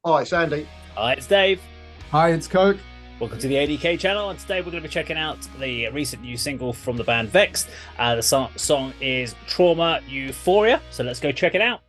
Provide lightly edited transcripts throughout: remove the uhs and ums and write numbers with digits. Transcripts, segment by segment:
Hi, it's Andy. Hi, it's Dave. Hi, it's Kirk. Welcome to the A.D.K channel, and today we're going to be checking out the recent new single from the band Vexed. The song is Trauma Euphoria, so let's go check it out.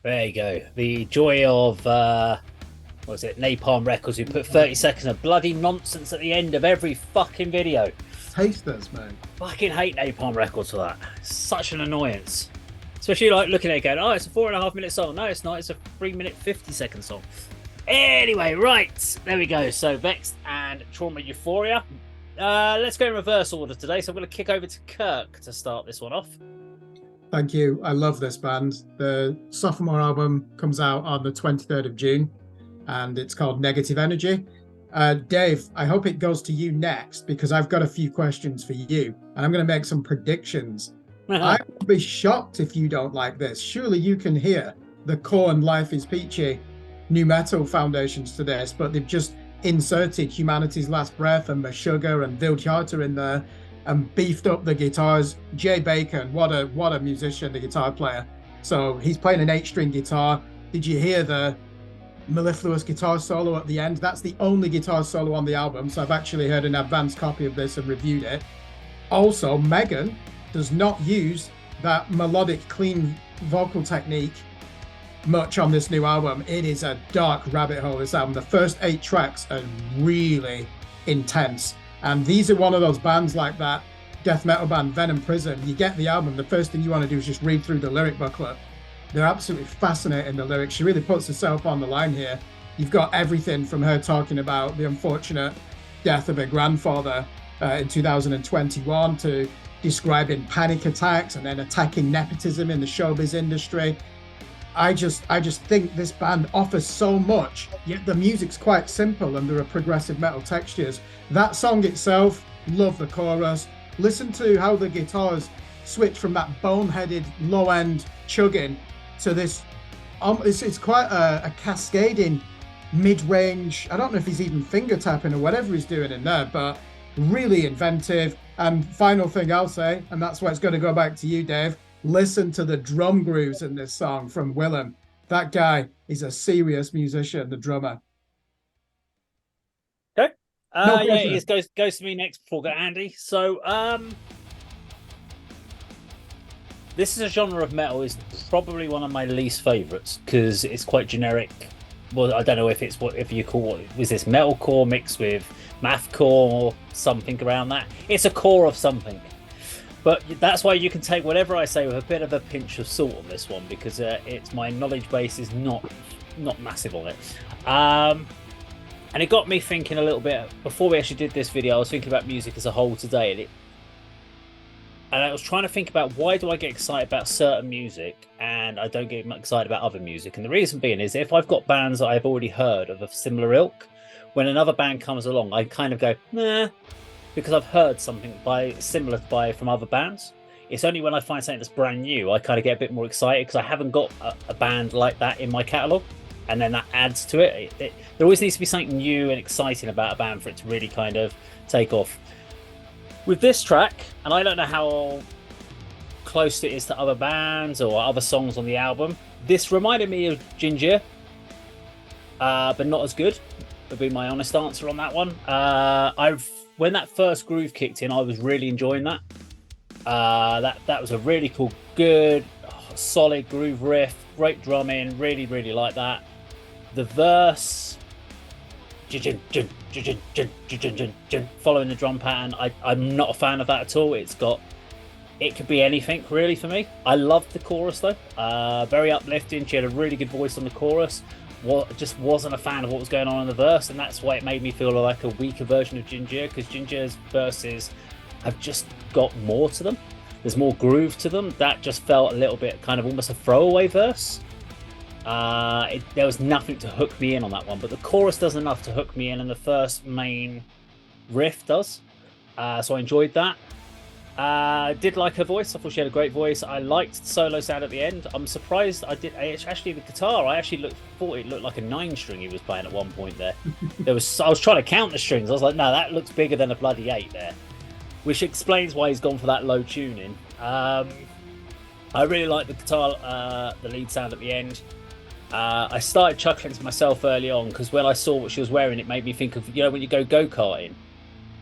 There you go. The joy of, what was it, Napalm Records, who put 30 seconds of bloody nonsense at the end of every fucking video. Tasters, man. Fucking hate Napalm Records for that. It's such an annoyance. Especially like looking at it going, oh, it's a 4.5 minute song. No, it's not. It's a 3-minute 50-second song. Anyway, right. There we go. So Vexed and Trauma Euphoria. Let's go in reverse order today. So I'm going to kick over to Kirk to start this one off. Thank you. I love this band. The sophomore album comes out on the 23rd of June, and it's called Negative Energy. Dave, I hope it goes to you next, because I've got a few questions for you, and I'm going to make some predictions I would be shocked if you don't like this. Surely you can hear the Korn Life is Peachy new metal foundations to this, but they've just inserted Humanity's Last Breath and Meshuggah and Vildhjarta in there and beefed up the guitars. Jay Bacon, what a musician, the guitar player. So he's playing an 8-string guitar. Did you hear the mellifluous guitar solo at the end? That's the only guitar solo on the album, so I've actually heard an advanced copy of this and reviewed it. Also, Megan does not use that melodic, clean vocal technique much on this new album. It is a dark rabbit hole, this album. The first 8 tracks are really intense, and these are one of those bands like that death metal band Venom Prison. You get the album, the first thing you want to do is just read through the lyric booklet. They're absolutely fascinating, the lyrics. She really puts herself on the line here. You've got everything from her talking about the unfortunate death of her grandfather in 2021 to describing panic attacks and then attacking nepotism in the showbiz industry. I just think this band offers so much, yet the music's quite simple and there are progressive metal textures. That song itself, love the chorus. Listen to how the guitars switch from that boneheaded low-end chugging to this. It's quite a cascading mid-range. I don't know if he's even finger tapping or whatever he's doing in there, but really inventive. And final thing I'll say, and that's why it's going to go back to you, Dave. Listen to the drum grooves in this song from Willem. That guy is a serious musician, the drummer. Okay. Yeah, it goes to me next before I go to Andy. So, this is a genre of metal is probably one of my least favorites because it's quite generic. Well, I don't know if you call what was this metalcore mixed with mathcore or something around that. It's a core of something. But that's why you can take whatever I say with a bit of a pinch of salt on this one, because it's my knowledge base is not massive on it. And it got me thinking a little bit, before we actually did this video, I was thinking about music as a whole today. And I was trying to think about, why do I get excited about certain music and I don't get excited about other music? And the reason being is, if I've got bands that I've already heard of a similar ilk, when another band comes along, I kind of go, nah, because I've heard something similar from other bands. It's only when I find something that's brand new, I kind of get a bit more excited because I haven't got a band like that in my catalogue. And then that adds to it. There always needs to be something new and exciting about a band for it to really kind of take off. With this track, and I don't know how close it is to other bands or other songs on the album, this reminded me of Ginger, but not as good, would be my honest answer on that one. When that first groove kicked in, I was really enjoying that. That was a really cool, good, solid groove riff, great drumming, really, really like that. The verse, following the drum pattern, I'm not a fan of that at all. It could be anything really for me. I loved the chorus though, very uplifting. She had a really good voice on the chorus. Just wasn't a fan of what was going on in the verse, and that's why it made me feel like a weaker version of Ginger, because Ginger's verses have just got more to them. There's more groove to them. That just felt a little bit kind of almost a throwaway verse. There was nothing to hook me in on that one, but the chorus does enough to hook me in, and the first main riff does. So I enjoyed that. Did like her voice. I thought she had a great voice. I liked the solo sound at the end. I'm surprised actually the guitar, I actually thought it looked like a 9-string he was playing at one point there. I was trying to count the strings. I was like, no, that looks bigger than a bloody 8 there, which explains why he's gone for that low tuning. I really like the guitar, the lead sound at the end. I started chuckling to myself early on because when I saw what she was wearing, it made me think of, when you go go-karting,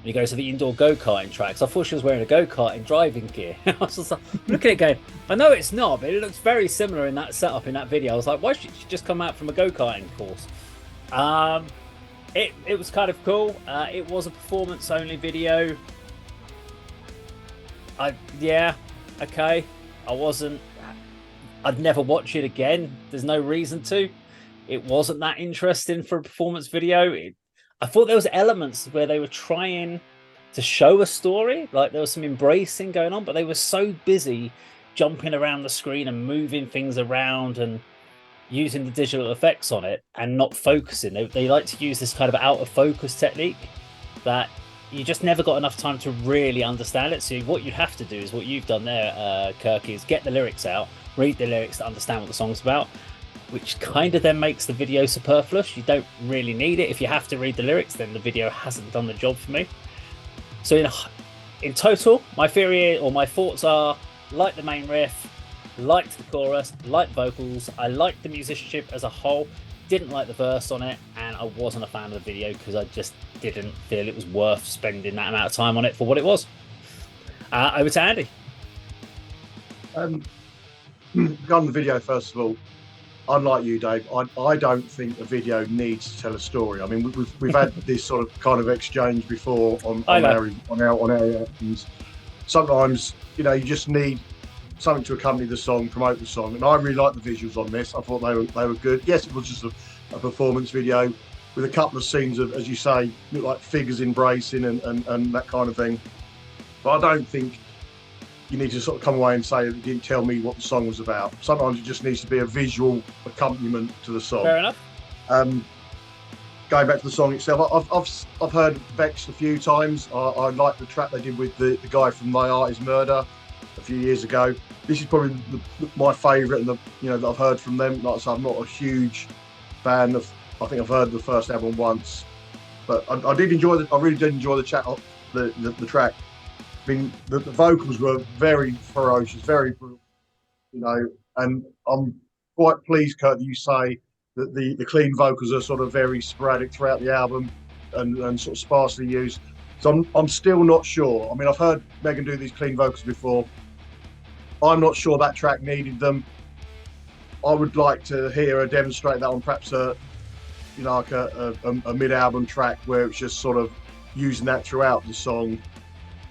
you go to the indoor go-karting tracks. I thought she was wearing a go-karting driving gear. I was just like, looking at it going, I know it's not, but it looks very similar in that setup in that video. I was like, why should she just come out from a go-karting course? It was kind of cool. It was a performance-only video. Okay. I'd never watch it again. There's no reason to. It wasn't that interesting for a performance video. I thought there was elements where they were trying to show a story, like there was some embracing going on, but they were so busy jumping around the screen and moving things around and using the digital effects on it and not focusing. They like to use this kind of out of focus technique that you just never got enough time to really understand it. So what you have to do is what you've done there, Kirk, is get the lyrics out, read the lyrics to understand what the song's about, which kind of then makes the video superfluous. You don't really need it. If you have to read the lyrics, then the video hasn't done the job for me. So in total, my theory or my thoughts are, like the main riff, liked the chorus, liked vocals, I liked the musicianship as a whole, didn't like the verse on it, and I wasn't a fan of the video because I just didn't feel it was worth spending that amount of time on it for what it was. Over to Andy. On the video, first of all, unlike you, Dave, I don't think a video needs to tell a story. I mean, we've had this sort of kind of exchange before on our and sometimes, you know, you just need something to accompany the song, promote the song, and I really like the visuals on this. I thought they were good. Yes, it was just a performance video with a couple of scenes of, as you say, look like figures embracing and that kind of thing. But I don't think you need to sort of come away and say it didn't tell me what the song was about. Sometimes it just needs to be a visual accompaniment to the song. Fair enough. Going back to the song itself, I've heard Vexed a few times. I like the track they did with the guy from My Art Is Murder a few years ago. This is probably my favourite, and that I've heard from them. Like I said, I'm not a huge fan of. I think I've heard the first album once, but I did enjoy I really did enjoy the track. I mean, the vocals were very ferocious, very brutal, you know, and I'm quite pleased, Kirk, that you say that the clean vocals are sort of very sporadic throughout the album and sort of sparsely used. So I'm still not sure. I mean, I've heard Megan do these clean vocals before. I'm not sure that track needed them. I would like to hear her demonstrate that on perhaps a mid-album track where it's just sort of using that throughout the song,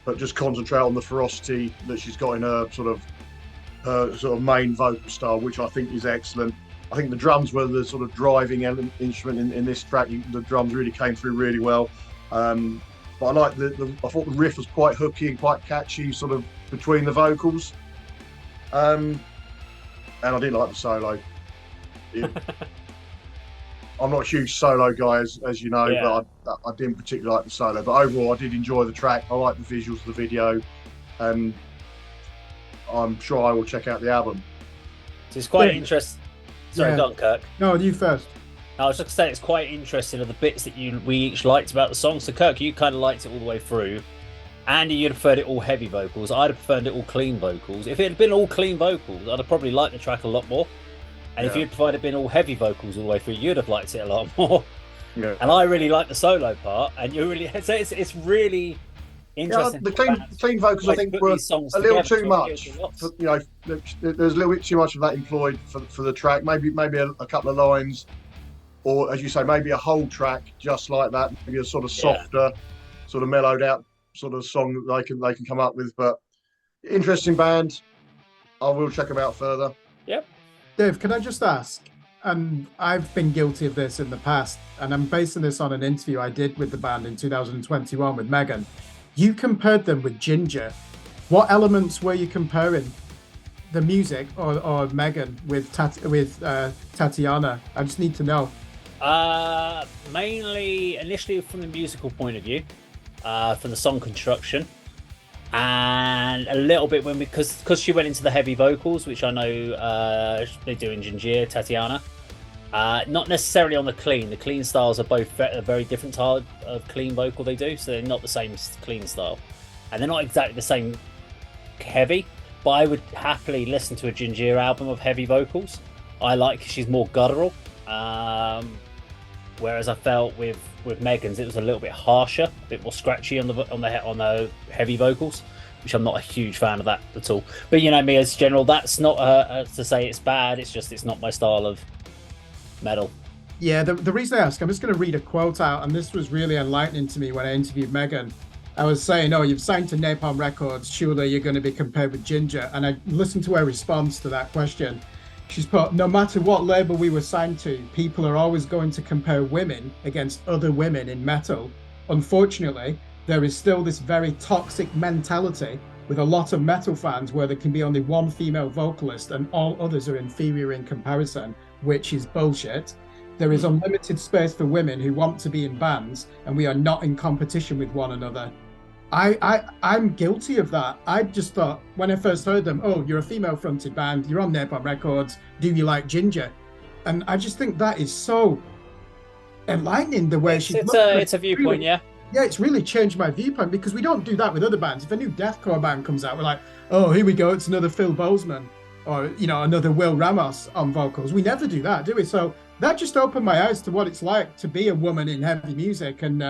but just concentrate on the ferocity that she's got in her sort of main vocal style, which I think is excellent. I think the drums were the sort of driving instrument in this track. The drums really came through really well. But I like I thought the riff was quite hooky and quite catchy, sort of between the vocals. And I didn't like the solo. I'm not a huge solo guy, as you know, yeah. But I didn't particularly like the solo. But overall, I did enjoy the track. I like the visuals of the video, and I'm sure I will check out the album. So it's quite interesting. Sorry, go on, Kirk. No, you first. I was just saying it's quite interesting of the bits that we each liked about the song. So Kirk, you kind of liked it all the way through. Andy, you'd preferred it all heavy vocals. I'd have preferred it all clean vocals. If it had been all clean vocals, I'd have probably liked the track a lot more. And if you'd preferred it been all heavy vocals all the way through, you'd have liked it a lot more. Yeah. And I really like the solo part, and you really so it's really interesting. Yeah, the clean vocals I think were a little too much. You know, there's a little bit too much of that employed for the track. Maybe a couple of lines, or as you say, maybe a whole track just like that. Maybe a sort of softer, sort of mellowed out sort of song that they can come up with. But interesting band. I will check them out further. Yep. Dave, can I just ask, and I've been guilty of this in the past, and I'm basing this on an interview I did with the band in 2021 with Megan. You compared them with Ginger. What elements were you comparing the music or Megan with Tatiana? I just need to know. Mainly, initially from the musical point of view, from the song construction. And a little bit because she went into the heavy vocals, which I know they do in Ginger, Tatiana. Not necessarily on the clean. The clean styles are both a very different type of clean vocal they do, so they're not the same clean style. And they're not exactly the same heavy, but I would happily listen to a Ginger album of heavy vocals. I like she's more guttural. Whereas I felt with Megan's, it was a little bit harsher, a bit more scratchy on the heavy vocals, which I'm not a huge fan of that at all. But you know me as general, that's not to say it's bad. It's just it's not my style of metal. Yeah, the reason I ask, I'm just going to read a quote out, and this was really enlightening to me when I interviewed Megan. I was saying, "Oh, you've signed to Napalm Records. Surely you're going to be compared with Ginger." And I listened to her response to that question. She's put, no matter what label we were signed to, people are always going to compare women against other women in metal. Unfortunately, there is still this very toxic mentality with a lot of metal fans where there can be only one female vocalist and all others are inferior in comparison, which is bullshit. There is unlimited space for women who want to be in bands, and we are not in competition with one another. I'm guilty of that. I just thought when I first heard them, oh, you're a female-fronted band, you're on Napalm Records, do you like Ginger? And I just think that is so enlightening the way it's a viewpoint, yeah. Yeah, it's really changed my viewpoint because we don't do that with other bands. If a new deathcore band comes out, we're like, oh, here we go, it's another Phil Bozeman or, you know, another Will Ramos on vocals. We never do that, do we? So that just opened my eyes to what it's like to be a woman in heavy music. And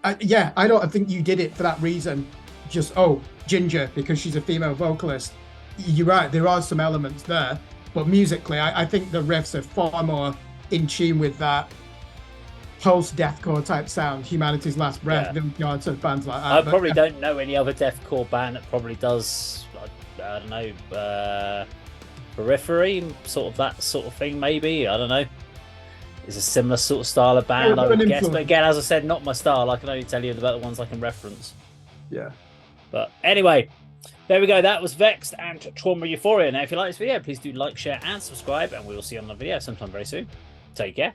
I don't think you did it for that reason. Just, oh, Ginger, because she's a female vocalist. You're right, there are some elements there. But musically, I think the riffs are far more in tune with that post-deathcore type sound, Humanity's Last Breath, Village of bands like that. I probably don't know any other deathcore band that probably does, I don't know, Periphery, sort of that sort of thing, maybe. I don't know. It's a similar sort of style of band, I would guess. But again, as I said, not my style. I can only tell you about the ones I can reference. Yeah. But anyway, there we go. That was Vexed and Trauma Euphoria. Now, if you like this video, please do like, share, and subscribe. And we will see you on the video sometime very soon. Take care.